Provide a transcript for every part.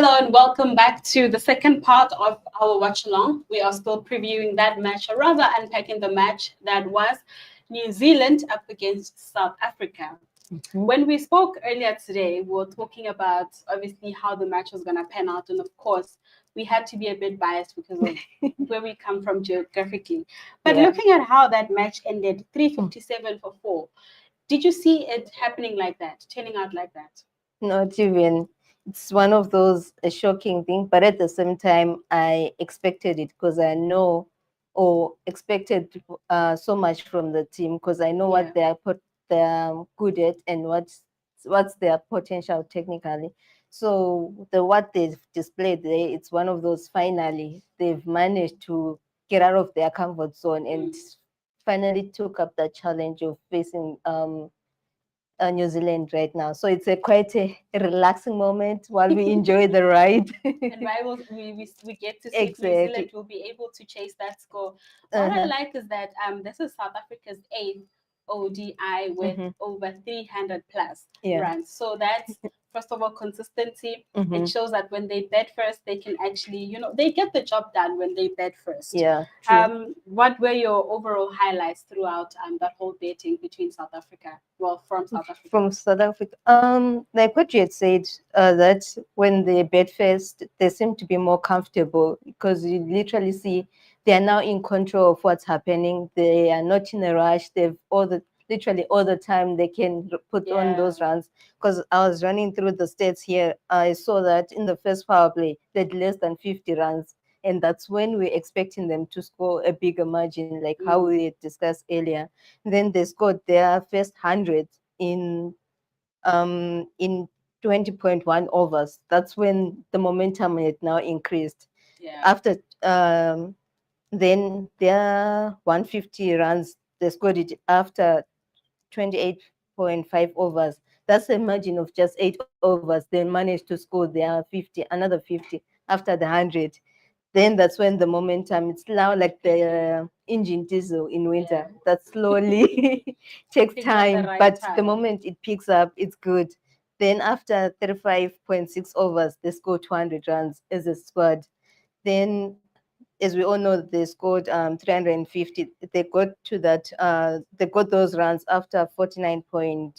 Hello and welcome back to the second part of our watch along. We are still previewing that match, or rather unpacking the match that was New Zealand up against South Africa. When we spoke earlier today, we were talking about obviously how the match was going to pan out, and of course, we had to be a bit biased because of where we come from geographically. But looking at how that match ended, 357 for 4, did you see it happening like that, turning out like that? Not even. It's one of those a shocking thing, but at the same time, I expected it because I know or expected so much from the team because I know what they're good at and what's their potential technically. So what they've displayed there, it's one of those finally they've managed to get out of their comfort zone and finally took up the challenge of facing New Zealand right now. So it's a quite a relaxing moment while we enjoy the ride. And we get to see if New Zealand will be able to chase that score. What I like is that this is South Africa's eighth ODI with over 300 plus runs. So that's first of all consistency. It shows that when they bat first, they can actually, they get the job done when they bat first. Yeah. What were your overall highlights throughout that whole betting between South Africa? Well, from South Africa. From South Africa. Like what you had said, that when they bet first, they seem to be more comfortable because you literally see they are now in control of what's happening. They are not in a rush. They've literally all the time they can put on those runs. Because I was running through the states here, I saw that in the first power play, they had less than 50 runs. And that's when we're expecting them to score a bigger margin, like how we discussed earlier. Then they scored their first 100 in 20.1 overs. That's when the momentum had now increased. After then their 150 runs, they scored it after 28.5 overs. That's a margin of just 8 overs. They managed to score their 50, another 50 after the 100. Then that's when the momentum, it's now like the engine diesel in winter that slowly takes time, but the moment it picks up, it's good. Then after 35.6 overs, they scored 200 runs as a squad. Then, as we all know, they scored 350. They got to that, they got those runs after 49.4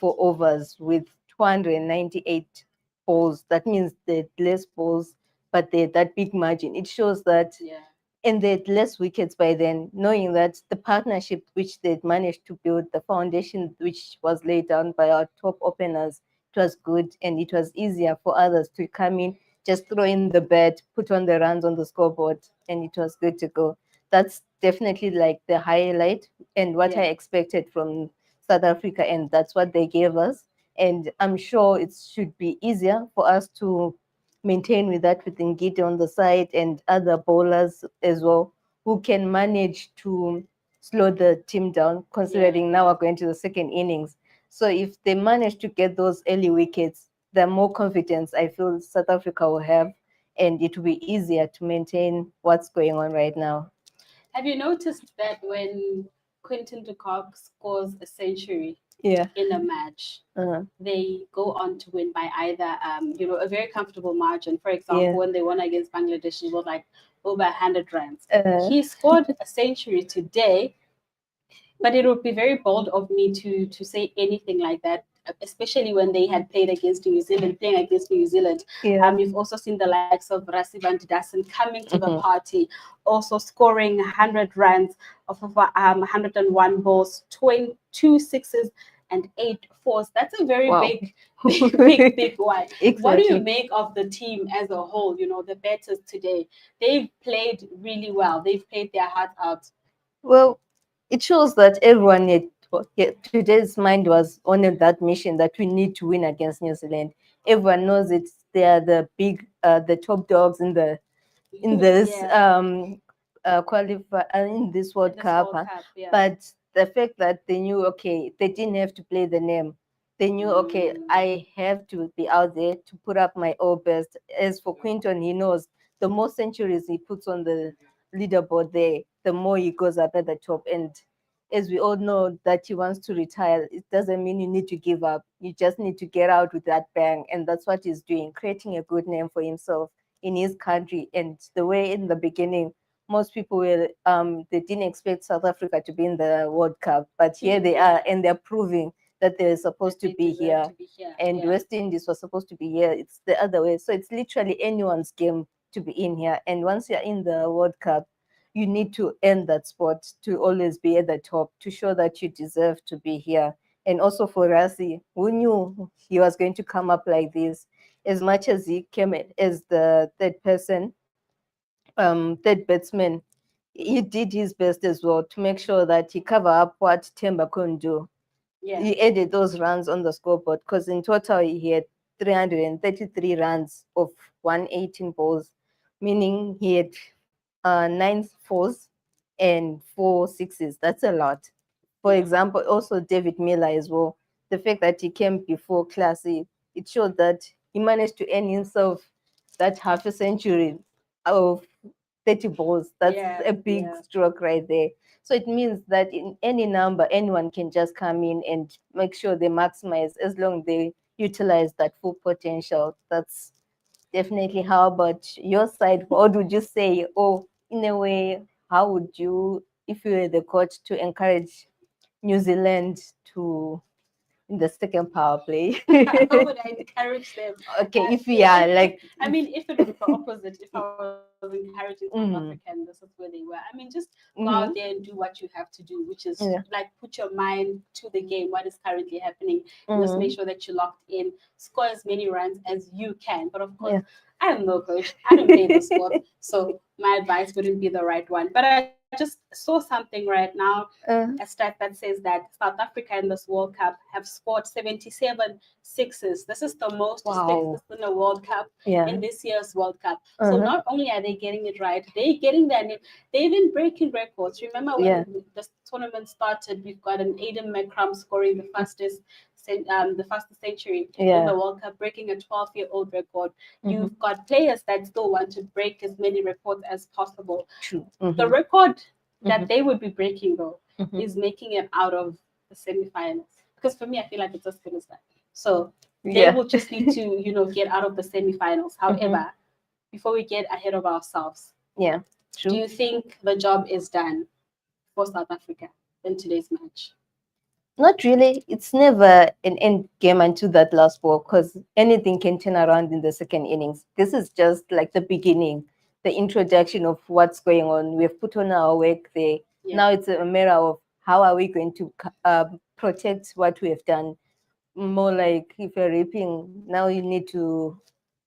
overs with 298 balls. That means they had less balls, but they had that big margin. It shows that, and they had less wickets by then, knowing that the partnership which they'd managed to build, the foundation which was laid down by our top openers, it was good, and it was easier for others to come in, just throw in the bat, put on the runs on the scoreboard, and it was good to go. That's definitely like the highlight and what I expected from South Africa, and that's what they gave us. And I'm sure it should be easier for us to maintain with that with Ngidi on the side and other bowlers as well, who can manage to slow the team down, considering now we're going to the second innings. So if they manage to get those early wickets, the more confidence I feel South Africa will have, and it will be easier to maintain what's going on right now. Have you noticed that when Quinton de Kock scores a century in a match, they go on to win by either, a very comfortable margin. For example, when they won against Bangladesh, it was like over 100 runs. He scored a century today, but it would be very bold of me to say anything like that, especially when they had played against New Zealand, playing against New Zealand. You've also seen the likes of Rassie van der Dussen coming to the party, also scoring 100 runs of over 101 balls, 22 sixes, and 8 fours. That's a very big one. Exactly. What do you make of the team as a whole? The batters today, they've played really well. They've played their hearts out. Well, it shows that everyone today's mind was on that mission that we need to win against New Zealand. Everyone knows it. They are the top dogs in this qualify in this World Cup. But the fact that they knew, okay, they didn't have to play the name. They knew, okay, I have to be out there to put up my all best. As for Quinton, he knows the more centuries he puts on the leaderboard there, the more he goes up at the top. And as we all know, that he wants to retire, it doesn't mean you need to give up. You just need to get out with that bang. And that's what he's doing, creating a good name for himself in his country. And the way in the beginning, most people were, they didn't expect South Africa to be in the World Cup, but here they are, and they're proving that they're supposed to be here. And West Indies was supposed to be here. It's the other way. So it's literally anyone's game to be in here. And once you're in the World Cup, you need to earn that spot to always be at the top, to show that you deserve to be here. And also for Rassie, who knew he was going to come up like this? As much as he came as the third batsman, he did his best as well to make sure that he cover up what Temba couldn't do. He added those runs on the scoreboard, because in total he had 333 runs of 118 balls, meaning he had 9 fours and 4 sixes. That's a lot. For example, also David Miller as well. The fact that he came before Classy, it showed that he managed to earn himself that half a century of 30 balls. That's a big stroke right there. So it means that in any number, anyone can just come in and make sure they maximize, as long as they utilize that full potential. That's definitely. How about your side? What would you say? Or in a way, how would you, if you were the coach, to encourage New Zealand to in the second power play? How would I encourage them? Okay, if we are like, I mean, if it was the opposite, if I was encouraging South Africa and this is where they were, I mean, just go out there and do what you have to do, which is like put your mind to the game, what is currently happening, and just make sure that you're locked in, score as many runs as you can. But of course, I'm no coach, I don't play the sport, so my advice wouldn't be the right one. But I just saw something right now, a stat that says that South Africa in this World Cup have scored 77 sixes. This is the most sixes in a World Cup in this year's World Cup. So not only are they getting it right, they're getting their name. They've been breaking records. Remember when this tournament started, we've got an Aiden McCrum scoring the fastest century in the World Cup, breaking a 12-year-old record. You've got players that still want to break as many records as possible. True. The record that they would be breaking, though, is making it out of the semifinals. Because for me, I feel like it's as good as that. So they will just need to, get out of the semifinals. However, before we get ahead of ourselves, do you think the job is done for South Africa in today's match? Not really. It's never an end game until that last ball, because anything can turn around in the second innings. This is just like the beginning, the introduction of what's going on. We've put on our work there. Now it's a matter of how are we going to protect what we have done. More like if you're reaping, now you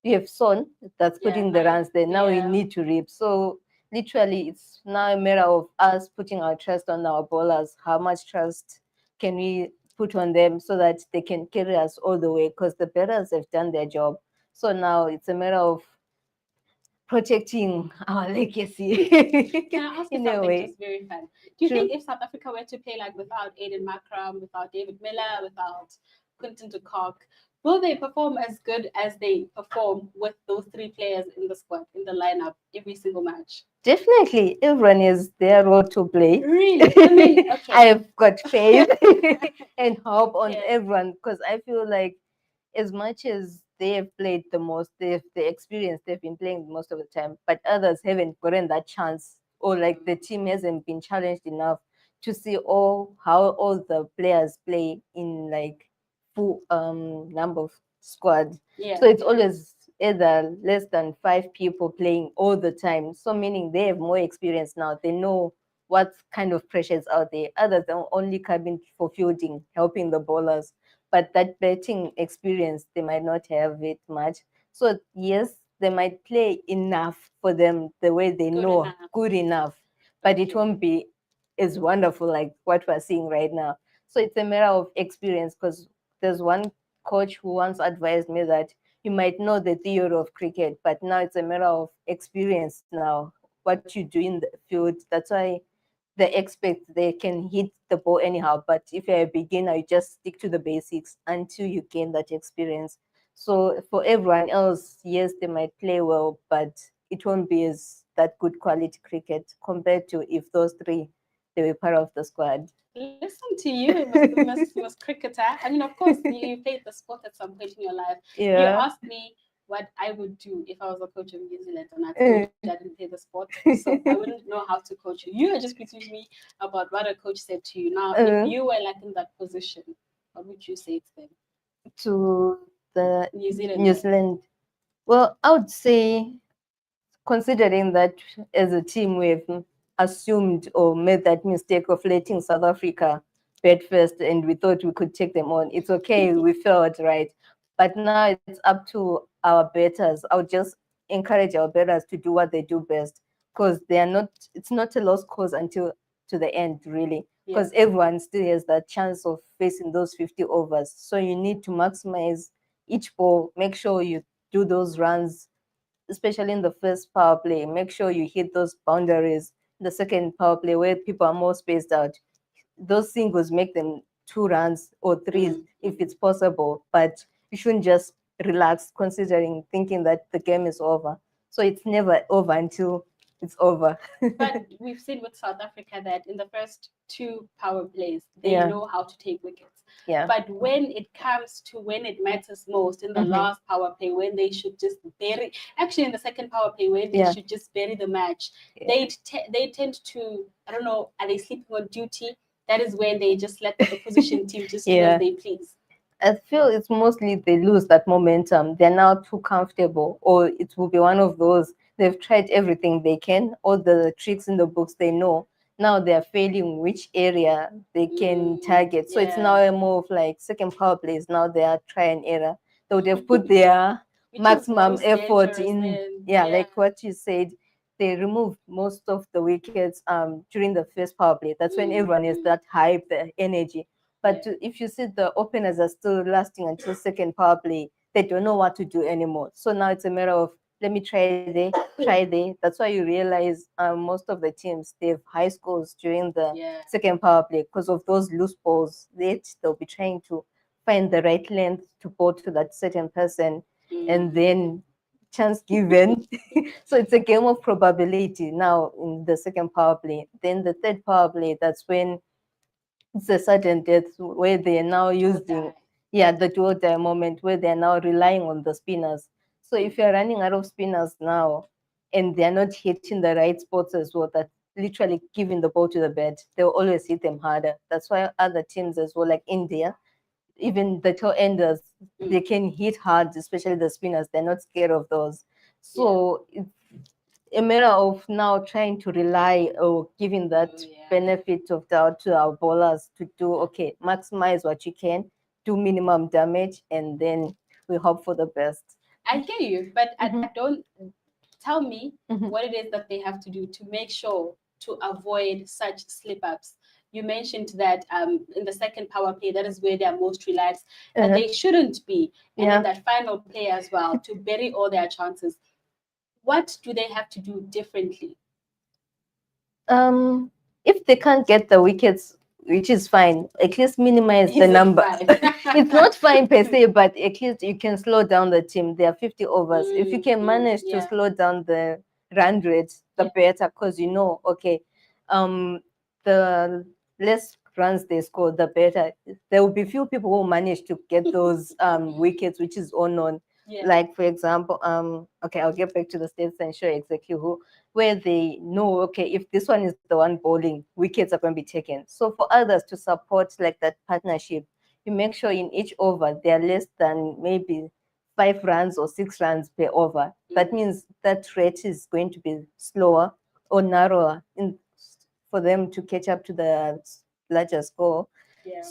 have sown, that's putting the runs there. Now we need to reap. So literally, it's now a matter of us putting our trust on our bowlers. How much trust can we put on them so that they can carry us all the way? Because the batters have done their job. So now it's a matter of protecting our legacy. Can I ask you something just very fun? Do you think if South Africa were to play like without Aiden McCrum, without David Miller, without Quinton de Kock, will they perform as good as they perform with those 3 players in the squad, in the lineup, every single match? Definitely, everyone is their role to play. Really? I mean, okay. I've got faith and hope on everyone, because I feel like as much as they have played the most, they've the experience, they've been playing most of the time, but others haven't gotten that chance, or like the team hasn't been challenged enough to see how all the players play in like full number of squads. So it's always either less than 5 people playing all the time. So meaning they have more experience now. They know what kind of pressure is out there. Others are only coming for fielding, helping the bowlers. But that batting experience, they might not have it much. So yes, they might play enough for them the way they know good enough, but it won't be as wonderful like what we're seeing right now. So it's a matter of experience, because there's one coach who once advised me that you might know the theory of cricket, but now it's a matter of experience now, what you do in the field. That's why they expect they can hit the ball anyhow. But if you're a beginner, you just stick to the basics until you gain that experience. So for everyone else, yes, they might play well, but it won't be as that good quality cricket compared to if those 3 they were part of the squad. Listen to you, Miss Cricketer. I mean, of course, you played the sport at some point in your life. Yeah. You asked me what I would do if I was a coach of New Zealand, and I told you I didn't play the sport, so I wouldn't know how to coach you. You are just teaching me about what a coach said to you. Now, if you were like in that position, what would you say to them? To the New Zealand. New Zealand. Well, I would say, considering that as a team we've assumed or made that mistake of letting South Africa bat first and we thought we could take them on, it's okay, we felt right. But now it's up to our batters. I would just encourage our batters to do what they do best, because they are not, it's not a lost cause until to the end, really, because everyone still has that chance of facing those 50 overs. So you need to maximize each ball, make sure you do those runs, especially in the first power play. Make sure you hit those boundaries. The second power play, where people are more spaced out, those singles make them 2 runs or 3 if it's possible. But you shouldn't just relax, considering thinking that the game is over. So it's never over until it's over. But we've seen with South Africa that in the first 2 power plays, they know how to take wickets. Yeah. But when it comes to when it matters most, in the last power play, when they should just bury, actually in the second power play, when they should just bury the match, they tend to, I don't know, are they sleeping on duty? That is when they just let the opposition team just do as they please. I feel it's mostly they lose that momentum. They're now too comfortable, or it will be one of those, they've tried everything they can, all the tricks in the books they know. Now they're failing which area they can target. So it's now a more of like second power plays. Now they are try and error. So they've put their maximum effort in. Like what you said, they removed most of the wickets during the first power play. That's when everyone is that hype, the energy. But if you see the openers are still lasting until second power play, they don't know what to do anymore. So now it's a matter of, let me try there, try there. That's why you realize most of the teams, they have high scores during the second power play because of those loose balls. They'll be trying to find the right length to go to that certain person, and then chance given. So it's a game of probability now in the second power play. Then the third power play, that's when it's a sudden death, where they are now using the dual die moment, where they are now relying on the spinners. So if you're running out of spinners now and they're not hitting the right spots as well, that literally giving the ball to the bed, they'll always hit them harder. That's why other teams as well, like India, even the tail enders, they can hit hard, especially the spinners. They're not scared of those. So it's a matter of now trying to rely or giving that benefit of doubt to our bowlers to do, okay, maximize what you can, do minimum damage, and then we hope for the best. I get you, but I don't, tell me what it is that they have to do to make sure to avoid such slip-ups. You mentioned that in the second power play, that is where they are most relaxed, that they shouldn't be. And in that final play as well, to bury all their chances. What do they have to do differently? If they can't get the wickets, which is fine, at least minimize the number. It's not fine per se, but at least you can slow down the team. There are 50 overs. If you can manage to slow down the run rate, the better, because you know, okay, the less runs they score, the better. There will be few people who manage to get those wickets, which is unknown. Like, for example, okay, I'll get back to the states and show exactly who, where they know, okay, if this one is the one bowling, wickets are going to be taken. So for others to support like that partnership, you make sure in each over they're less than maybe 5 runs or 6 runs per over. That means that rate is going to be slower or narrower for them to catch up to the larger score.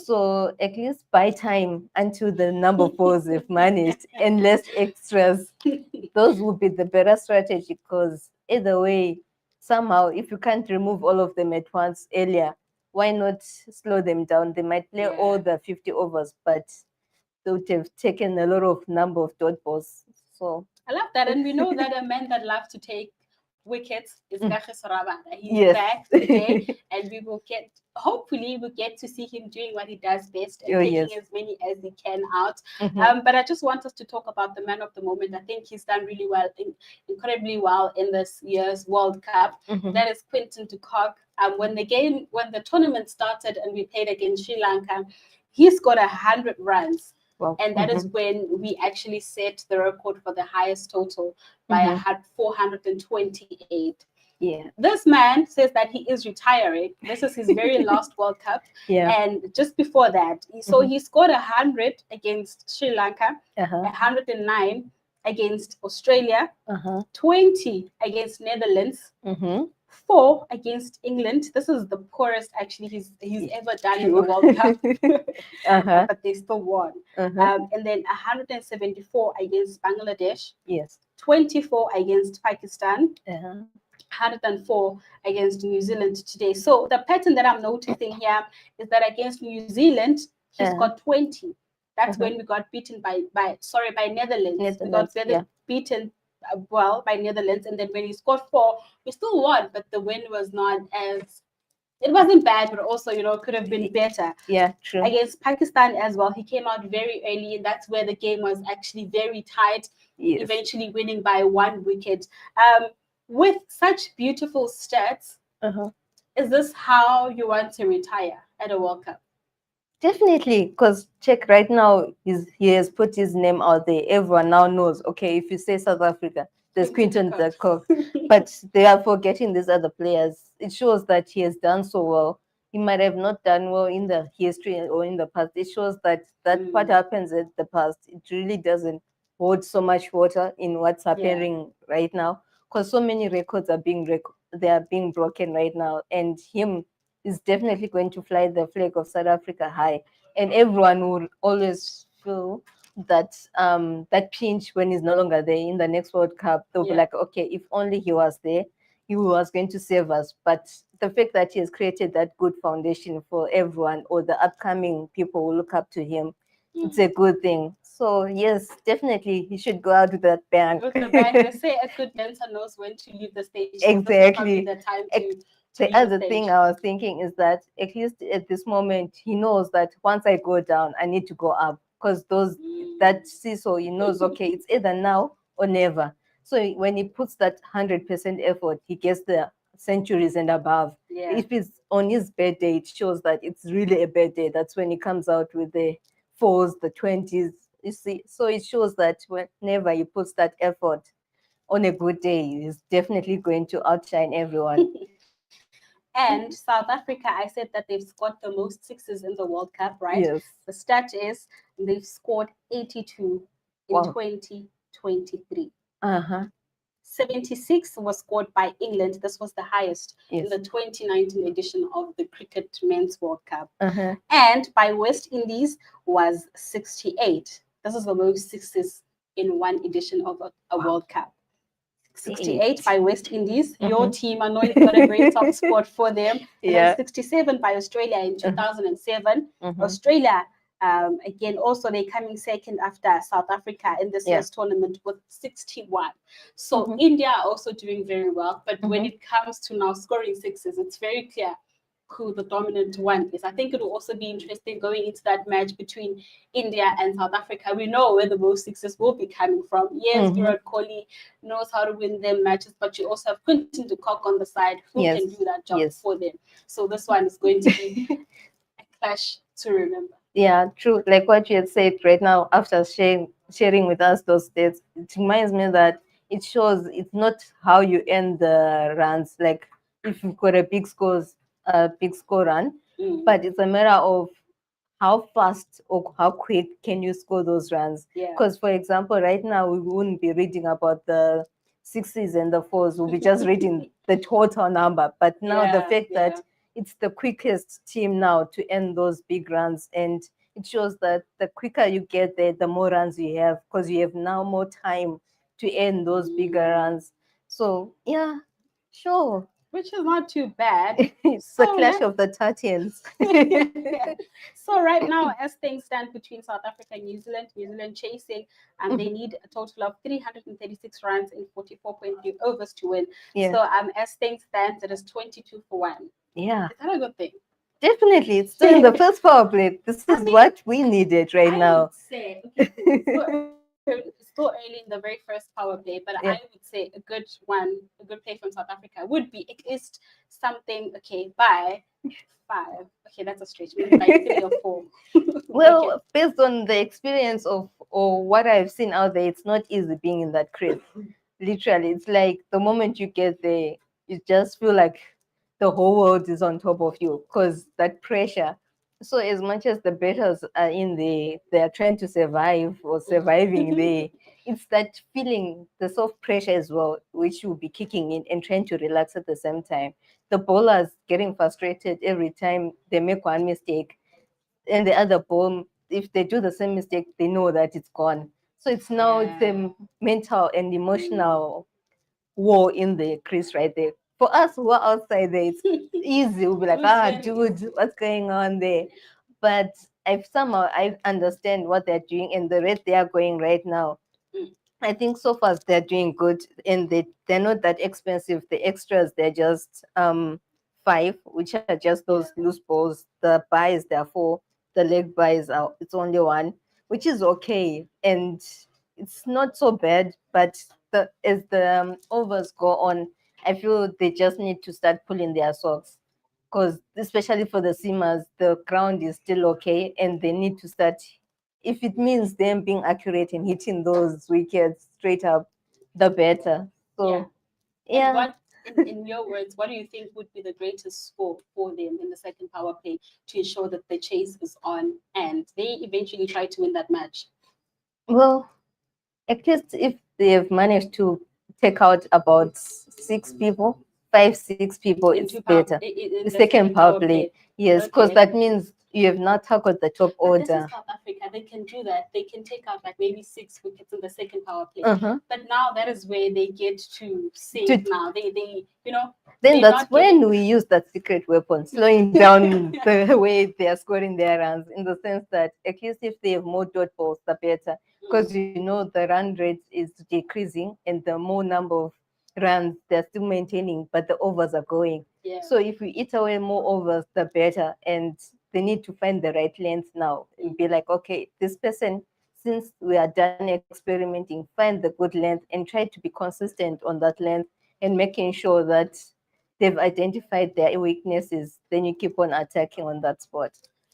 So at least buy time until the number of balls they've managed and less extras. Those would be the better strategy, because either way, somehow, if you can't remove all of them at once earlier, why not slow them down? They might play all the 50 overs, but they would have taken a lot of number of dot balls. So I love that. And we know that a man that loves to take wickets is Kagiso Rabada. He's back today, and we will hopefully we'll get to see him doing what he does best and taking as many as he can out. But I just want us to talk about the man of the moment. I think he's done really well, incredibly well in this year's World Cup. That is Quinton de Kock. when the tournament started and we played against Sri Lanka, he scored 100 runs. Wow. And that is when we actually set the record for the highest total by 428. Yeah. This man says that he is retiring. This is his very last World Cup. Yeah. And just before that, so he scored 100 against Sri Lanka, 109 against Australia, 20 against Netherlands, 4 against England. This is the poorest actually he's ever done in the World Cup, but they still won. And then 174 against Bangladesh. Yes. 24 against Pakistan. 104 against New Zealand today. So the pattern that I'm noticing here is that against New Zealand, he's got 20. That's when we got beaten by Netherlands. We got beaten by Netherlands, and then when he scored 4, we still won, but the win was not as, it wasn't bad, but also, could have been better. Yeah, true. Against Pakistan as well, he came out very early, and that's where the game was actually very tight, eventually winning by 1 wicket. With such beautiful stats, is this how you want to retire at a World Cup? Definitely, because check right now, he has put his name out there. Everyone now knows, okay, if you say South Africa, there's Quinton de Kock. But they are forgetting these other players. It shows that he has done so well. He might have not done well in the history or in the past. It shows that what happens in the past, it really doesn't hold so much water in what's happening right now. Because so many records are being broken right now. And him is definitely going to fly the flag of South Africa high, and everyone will always feel that that pinch when he's no longer there in the next World Cup. They'll be like, okay, if only he was there, he was going to save us. But the fact that he has created that good foundation for everyone, or the upcoming people will look up to him, it's a good thing. So yes, definitely he should go out with that bang. With the bang, they say a good dancer knows when to leave the stage. Exactly. So the time to the other thing I was thinking is that at least at this moment, he knows that once I go down, I need to go up, because that seesaw, he knows, okay, it's either now or never. So when he puts that 100% effort, he gets the centuries and above. Yeah. If it's on his bad day, it shows that it's really a bad day. That's when he comes out with the 4s, the 20s. You see, so it shows that whenever he puts that effort on a good day, he's definitely going to outshine everyone. And South Africa, I said that they've scored the most 6s in the World Cup, right? Yes. The stat is they've scored 82 in 2023. 76 was scored by England. This was the highest in the 2019 edition of the Cricket Men's World Cup. And by West Indies was 68. This is the most 6s in one edition of a World Cup. 68 by West Indies. Your team, I know you've got a great soft spot for them. And then 67 by Australia in 2007. Australia, again, also they're coming second after South Africa in this year's tournament with 61. So India are also doing very well. But when it comes to now scoring 6s, it's very clear who the dominant one is. I think it will also be interesting going into that match between India and South Africa. We know where the most 6s will be coming from. Yes, Virat Kohli knows how to win them matches, but you also have Quinton de Kock on the side who can do that job for them. So this one is going to be a clash to remember. Yeah, true. Like what you had said right now, after sharing with us those stats, it reminds me that it shows it's not how you end the runs. Like if you've got a big score run, but it's a matter of how fast or how quick can you score those runs. Because for example, right now we wouldn't be reading about the 6s and the 4s. We'll be just reading the total number. But now the fact that it's the quickest team now to end those big runs, and it shows that the quicker you get there, the more runs you have, because you have now more time to end those bigger runs. So yeah, sure. Which is not too bad. It's the clash of the Titans. So right now, as things stand between South Africa and New Zealand chasing, and they need a total of 336 runs in 44.3 overs to win. So as things stand, it is 22-1. Yeah. Is that a good thing? Definitely. It's still in the first power play. This is what we needed right now. Say, okay, so still early in the very first power play, but I would say a good play from South Africa would be at least something, okay, by 5. Okay, that's a stretch. Maybe by 3 or 4. Well, based on the experience of or what I've seen out there, it's not easy being in that crate. Literally, it's like the moment you get there, you just feel like the whole world is on top of you because that pressure. So as much as the batters are in there, they are trying to survive or surviving there. It's that feeling, the soft pressure as well, which will be kicking in and trying to relax at the same time. The bowlers getting frustrated every time they make one mistake, and the other ball, if they do the same mistake, they know that it's gone. So it's now it's a mental and emotional war in the crease right there. For us who are outside there, it's easy. We'll be like, dude, what's going on there? But I understand what they're doing and the rate they are going right now. I think so far they're doing good, and they're not that expensive. The extras they're just 5, which are just those loose balls. The buys they're 4. The leg buys are it's only 1, which is okay, and it's not so bad. But as the overs go on, I feel they just need to start pulling their socks, because especially for the seamers, the ground is still okay, and they need to start. If it means them being accurate and hitting those wickets straight up, the better. So, yeah. And what, in your words, what do you think would be the greatest score for them in the second power play to ensure that the chase is on and they eventually try to win that match? Well, at least if they've managed to take out about 6 people, 5, 6 people, it's better. The second power play, yes, because that means you have not tackled the top order. This is South Africa. They can do that. They can take out like maybe 6 wickets in the second power play. But now that is where they get to save. Now they Then that's when we use that secret weapon, slowing down the way they are scoring their runs. In the sense that at least if they have more dot balls, the better, because the run rate is decreasing, and the more number of runs they're still maintaining, but the overs are going. So if we eat away more overs, the better. And they need to find the right length now and be like, okay, this person, since we are done experimenting, find the good length and try to be consistent on that length, and making sure that they've identified their weaknesses. Then you keep on attacking on that spot.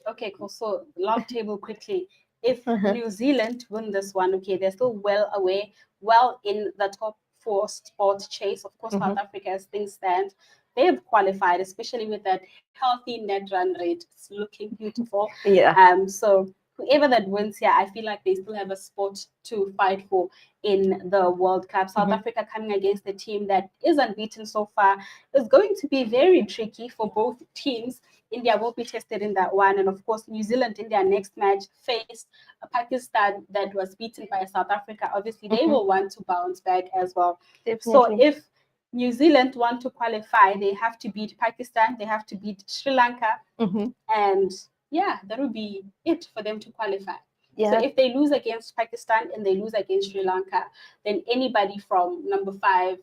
Okay, cool. So log table quickly. If New Zealand win this one, okay, they're still well away, well in the top 4 spot chase. Of course, South Africa, as things stand, they have qualified, especially with that healthy net run rate. It's looking beautiful. So whoever that wins here, I feel like they still have a spot to fight for in the World Cup. South Africa coming against a team that is unbeaten so far is going to be very tricky for both teams. India will be tested in that one. And of course, New Zealand in their next match faced a Pakistan that was beaten by South Africa. Obviously, they will want to bounce back as well. Definitely. So if New Zealand want to qualify, they have to beat Pakistan, they have to beat Sri Lanka, and that would be it for them to qualify. So if they lose against Pakistan and they lose against Sri Lanka, then anybody from number 5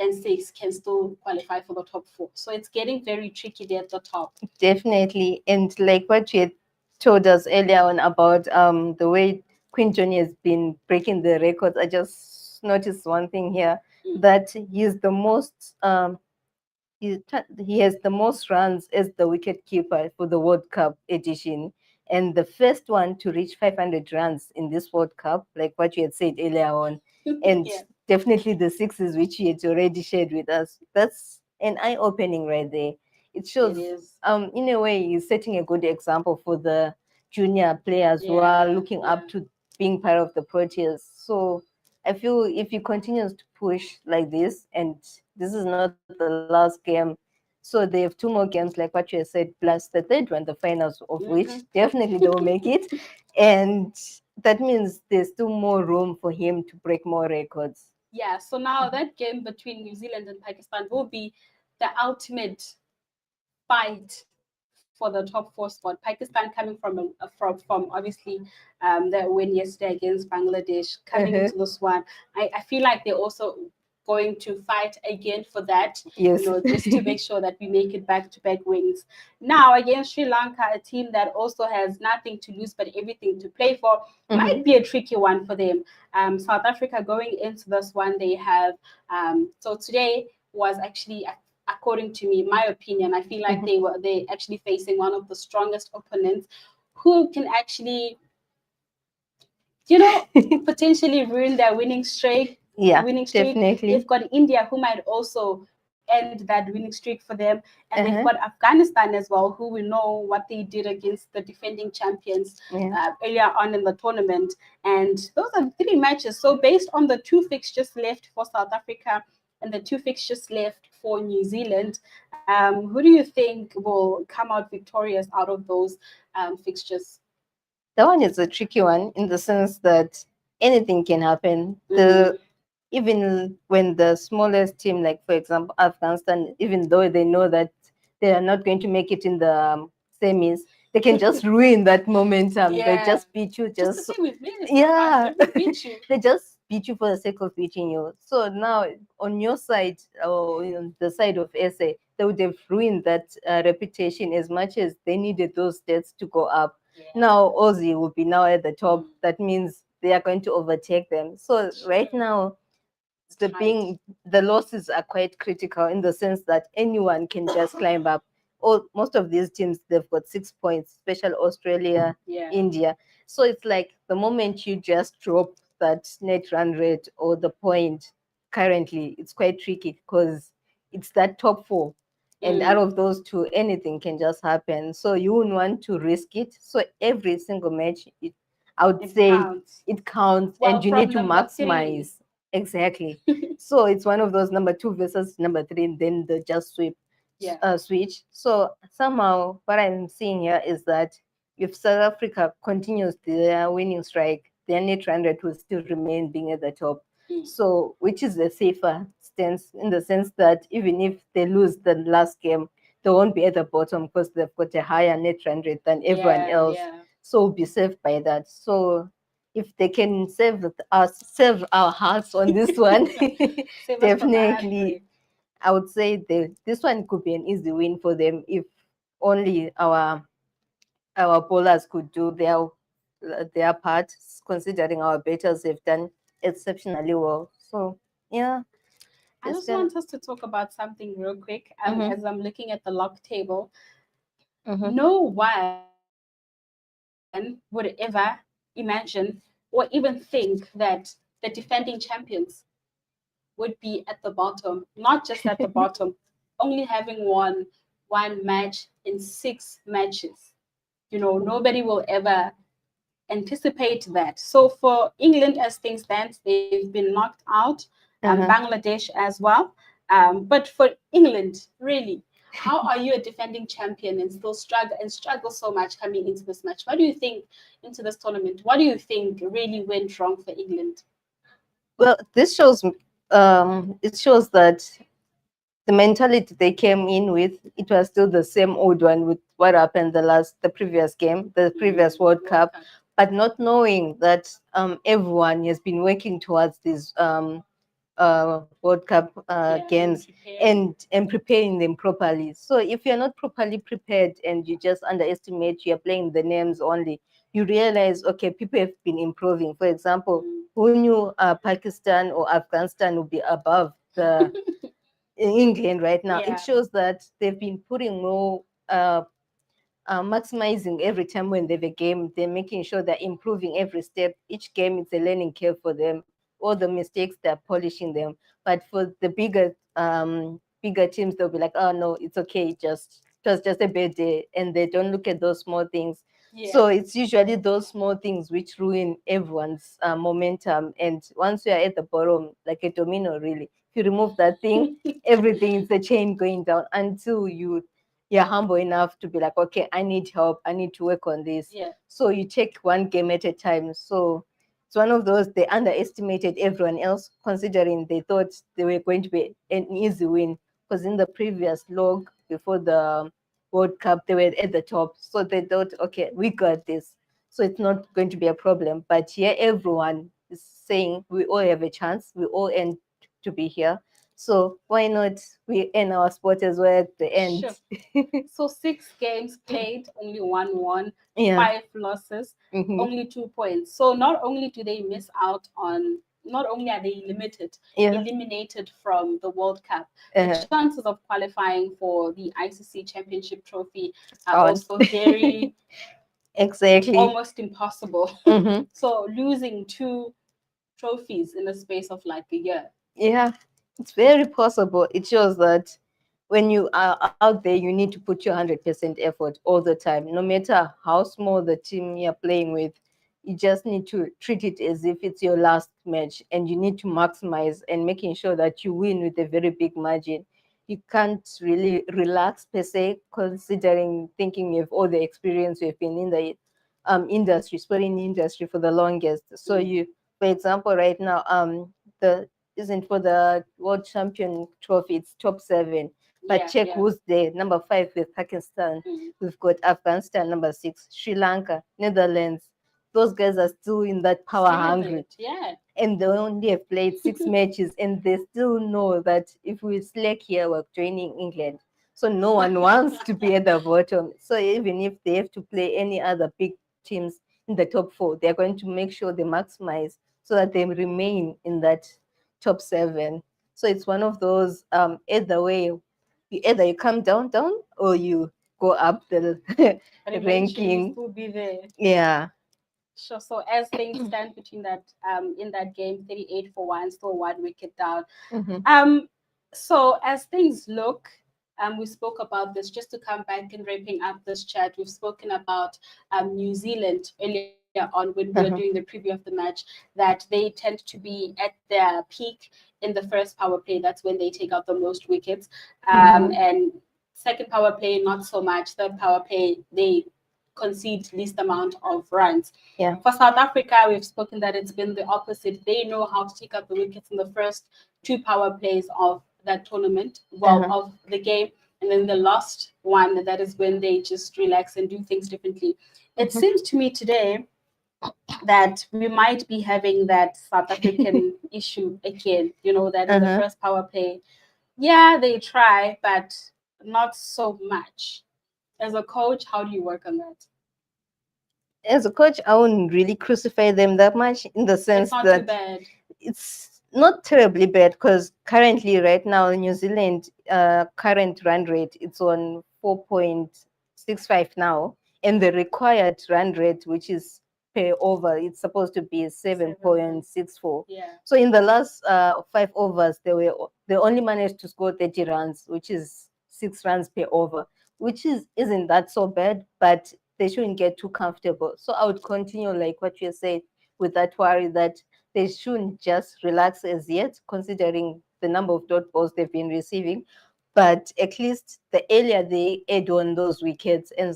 and 6 can still qualify for the top 4. So it's getting very tricky there at the top. Definitely. And like what you had told us earlier on about the way Queen Johnny has been breaking the records, I just noticed one thing here, that he's the most he has the most runs as the wicket keeper for the World Cup edition, and the first one to reach 500 runs in this World Cup, like what you had said earlier on. And definitely the 6s which you had already shared with us. That's an eye-opening right there. It shows, in a way, he's setting a good example for the junior players who are looking up to being part of the Proteas. So I feel if he continues to push like this, and this is not the last game, so they have 2 more games, like what you said, plus the third one, the finals, of which definitely they will make it. And that means there's still more room for him to break more records. Yeah, so now that game between New Zealand and Pakistan will be the ultimate fight for the top 4 spot. Pakistan coming from obviously the win yesterday against Bangladesh, coming into this one. I feel like they also going to fight again for that, Yes. just to make sure that we make it back-to-back wins. Now, against Sri Lanka, a team that also has nothing to lose but everything to play for, might be a tricky one for them. South Africa going into this one, they have, so today was actually, according to me, my opinion, I feel like they actually facing one of the strongest opponents who can actually potentially ruin their winning streak. Yeah, definitely. They've got India, who might also end that winning streak for them. And they've got Afghanistan as well, who we know what they did against the defending champions earlier on in the tournament. And those are 3 matches. So based on the 2 fixtures left for South Africa and the 2 fixtures left for New Zealand, who do you think will come out victorious out of those fixtures? That one is a tricky one in the sense that anything can happen. Even when the smallest team, like for example Afghanistan, even though they know that they are not going to make it in the semis, they can just ruin that momentum. They just beat you. Just the same with me. Beat you. They just beat you for the sake of beating you. So now on your side, or on the side of SA, they would have ruined that reputation as much as they needed those stats to go up. Now Aussie will be now at the top. That means they are going to overtake them. So right now, the losses are quite critical in the sense that anyone can just climb up. Most of these teams, they've got 6 points, especially Australia, India. So it's like the moment you just drop that net run rate or the point currently, it's quite tricky because it's that top 4. And out of those 2, anything can just happen. So you wouldn't want to risk it. So every single match, I would say it counts, and you need to maximize. Exactly. So it's one of those number 2 versus number 3, and then the just switch. So somehow what I'm seeing here is that if South Africa continues their winning strike, their net run rate will still remain being at the top. So which is a safer stance in the sense that even if they lose the last game, they won't be at the bottom because they've got a higher net run rate than everyone else. So we'll be safe by that. So if they can save our hearts on this one, definitely, I would say this one could be an easy win for them if only our bowlers could do their part, considering our batters have done exceptionally well. So yeah. I just want us to talk about something real quick. As I'm looking at the lock table, no one would ever imagine or even think that the defending champions would be at the bottom, not just at the bottom, only having won 1 match in 6 matches. Nobody will ever anticipate that. So for England, as things stand, they've been knocked out, Bangladesh as well. But for England, really, how are you a defending champion and still struggle so much coming into this match? What do you think into this tournament? What do you think really went wrong for England? Well, this shows that the mentality they came in with, it was still the same old one with what happened the previous game, the previous World Cup, but not knowing that everyone has been working towards these World Cup games and preparing them properly. So if you're not properly prepared and you just underestimate, you're playing the names only, you realize, okay, people have been improving. For example, who knew Pakistan or Afghanistan would be above the England right now? It shows that they've been putting more maximizing every time when they have a game. They're making sure they're improving every step. Each game is a learning curve for them. All the mistakes, they're polishing them. But for the bigger teams, they'll be like, oh no, it's okay, it was just a bad day, and they don't look at those small things. So it's usually those small things which ruin everyone's momentum. And once you're at the bottom, like a domino, really, if you remove that thing, everything is a chain going down until you're humble enough to be like, okay, I need help, I need to work on this. So you take one game at a time. So it's one of those, they underestimated everyone else, considering they thought they were going to be an easy win, because in the previous log before the World Cup, they were at the top. So they thought, okay, we got this, so it's not going to be a problem. But here everyone is saying we all have a chance, we all to be here. So why not we end our sport as well at the end? Sure. So 6 games played, only 1 won, Yeah. 5 losses, only 2 points. So not only do they miss out on, not only are they eliminated from the World Cup, the chances of qualifying for the ICC Championship Trophy are also very almost impossible. So losing 2 trophies in the space of like a year. Yeah, it's very possible. It shows that when you are out there, you need to put your 100% effort all the time, no matter how small the team you're playing with. You just need to treat it as if it's your last match, and you need to maximize and making sure that you win with a very big margin. You can't really relax per se, considering thinking you have all the experience you've been in the sporting industry for the longest. So you, for example, right now, the isn't for the world champion trophy, it's top 7. But check who's there. Number 5 with Pakistan. We've got Afghanistan, number 6, Sri Lanka, Netherlands. Those guys are still in that power hungry. Yeah. And they only have played 6 matches, and they still know that if we slack here, we're joining England. So no one wants to be at the bottom. So even if they have to play any other big teams in the top 4, they're going to make sure they maximize so that they remain in that top 7. So it's one of those either way, either you come down, or you go up the ranking. Will be there. Yeah. Sure. So as things stand between that in that game, 38 for 1, still 1 wicket down. So as things look, we spoke about this just to come back and wrapping up this chat. We've spoken about New Zealand earlier on when we were doing the preview of the match, that they tend to be at their peak in the first power play. That's when they take out the most wickets. And second power play, not so much. Third power play, they concede least amount of runs. Yeah. For South Africa, we've spoken that it's been the opposite. They know how to take out the wickets in the first 2 power plays of that tournament, of the game, and then the last one, that is when they just relax and do things differently. It seems to me today that we might be having that South African issue again, that in the first power play, they try, but not so much. As a coach, how do you work on that? As a coach, I wouldn't really crucify them that much, in the sense it's not that too bad. It's not terribly bad, because currently, right now, New Zealand current run rate, it's on 4.65 now, and the required run rate, which is per over, it's supposed to be 7.64. Yeah. So in the last 5 overs, they only managed to score 30 runs, which is 6 runs per over, which isn't that so bad, but they shouldn't get too comfortable. So I would continue, like what you said, with that worry that they shouldn't just relax as yet, considering the number of dot balls they've been receiving. But at least the earlier they add on those wickets and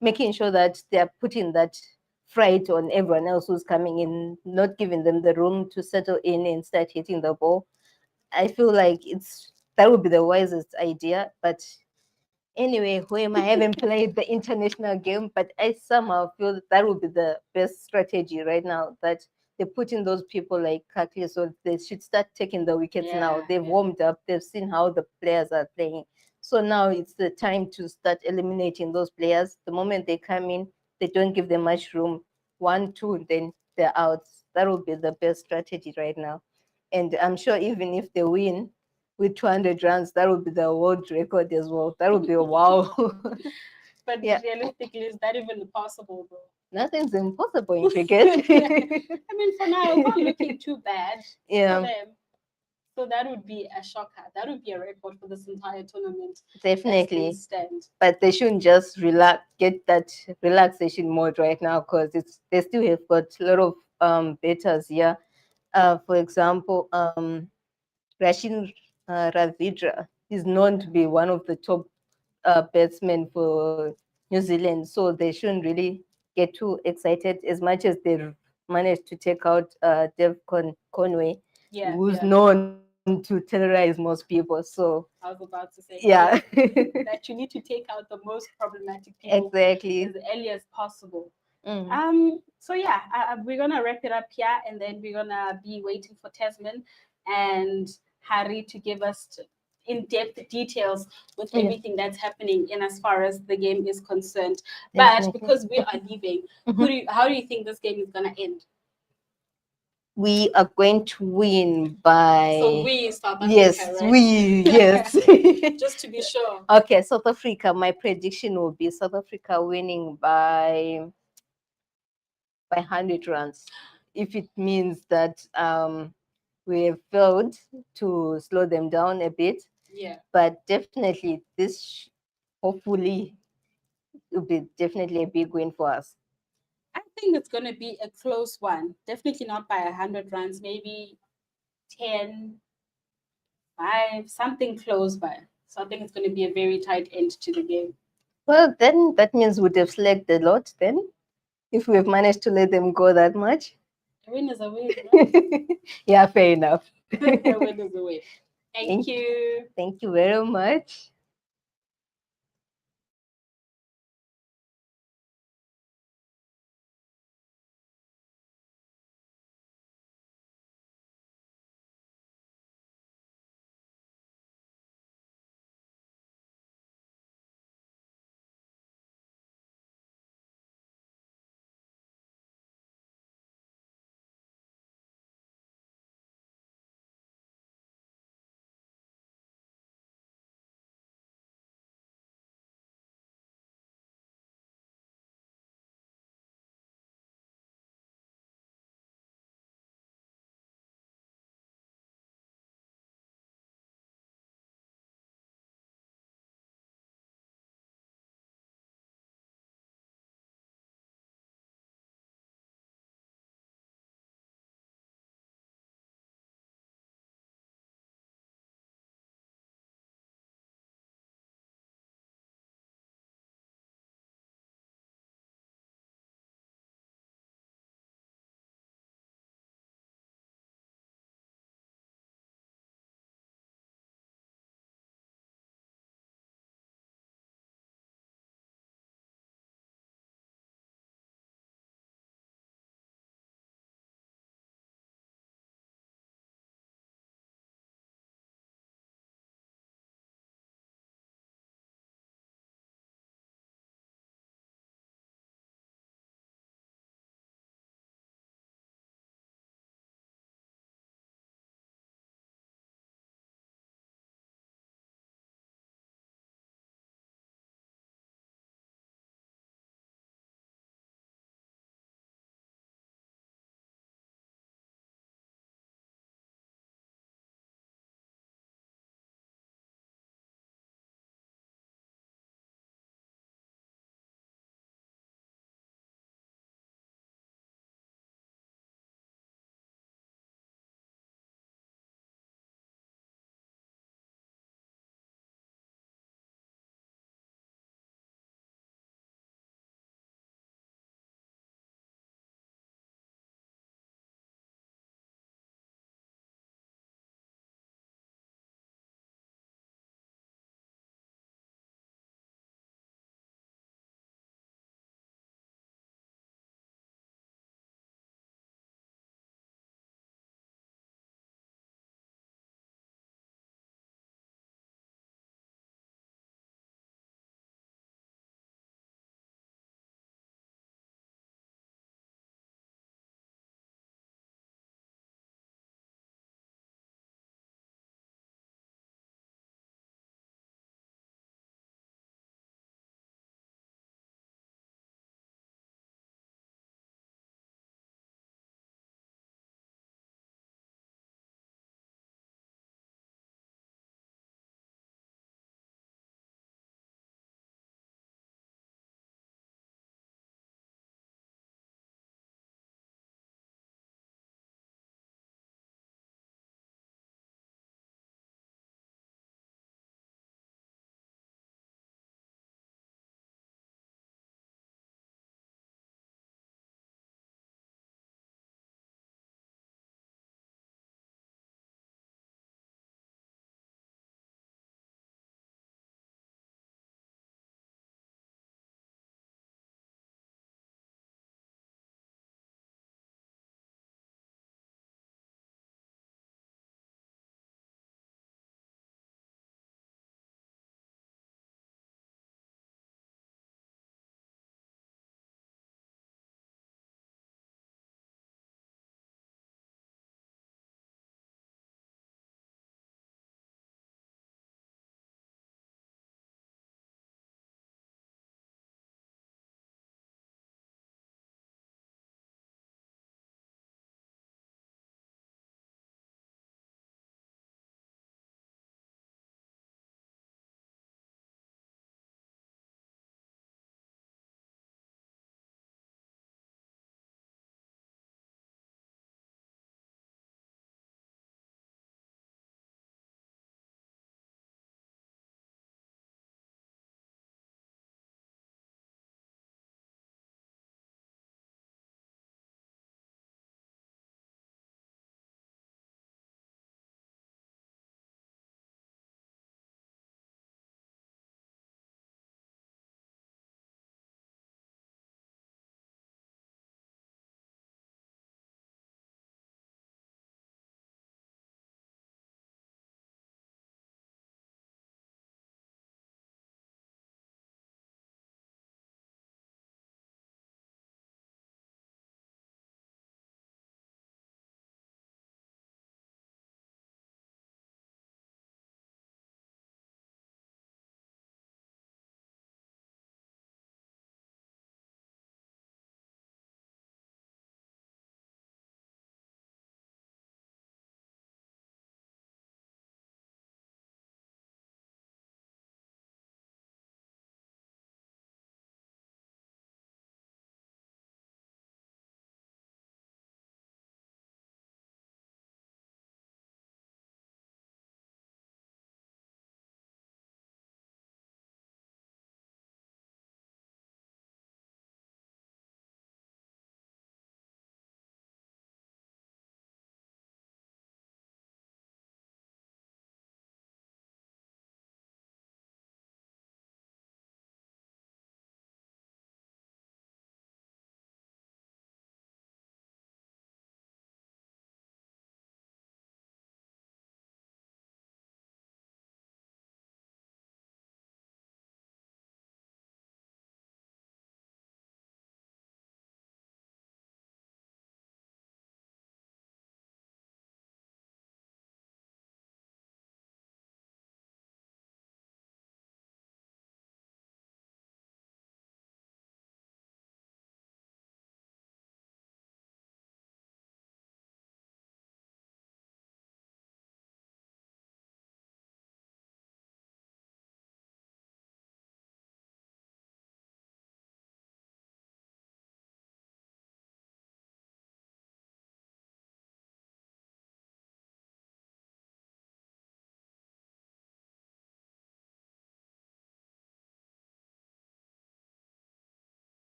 making sure that they're putting that fright on everyone else who's coming in, not giving them the room to settle in and start hitting the ball, I feel like that would be the wisest idea. But anyway, who am I? Haven't played the international game, but I somehow feel that would be the best strategy right now, that they put in those people like Kaki, so they should start taking the wickets now. They've warmed up, they've seen how the players are playing. So now it's the time to start eliminating those players. The moment they come in, they don't give them much room. 1, 2, then they're out. That would be the best strategy right now. And I'm sure even if they win with 200 runs, that would be the world record as well. That would be a wow. But realistically, is that even possible, though? Nothing's impossible in cricket. I mean, for now, it's not looking too bad for them. So that would be a shocker. That would be a record for this entire tournament. Definitely. But they shouldn't just get that relaxation mode right now, because they still have got a lot of batters here. For example, Rashid Ravindra is known to be one of the top batsmen for New Zealand, so they shouldn't really get too excited, as much as they managed to take out Dev Conway, who's known to terrorize most people. So I was about to say, that you need to take out the most problematic people as early as possible. So we're gonna wrap it up here, and then we're gonna be waiting for Tasman and Hari to give us in-depth details with everything that's happening in as far as the game is concerned. But because we are leaving, how do you think this game is going to end? We are going to win by... So we, South Africa, yes, right? yes. Just to be sure. Okay, South Africa, my prediction will be South Africa winning by 100 runs. If it means that we have failed to slow them down a bit. Yeah. But definitely this hopefully will be definitely a big win for us. I think it's going to be a close one. Definitely not by 100 runs, maybe 10, 5, something close by. So I think it's going to be a very tight end to the game. Well, then that means we'd have slacked a lot then, if we have managed to let them go that much. A win is a win, right? Yeah, fair enough. A win is a win. Thank you. Thank you very much.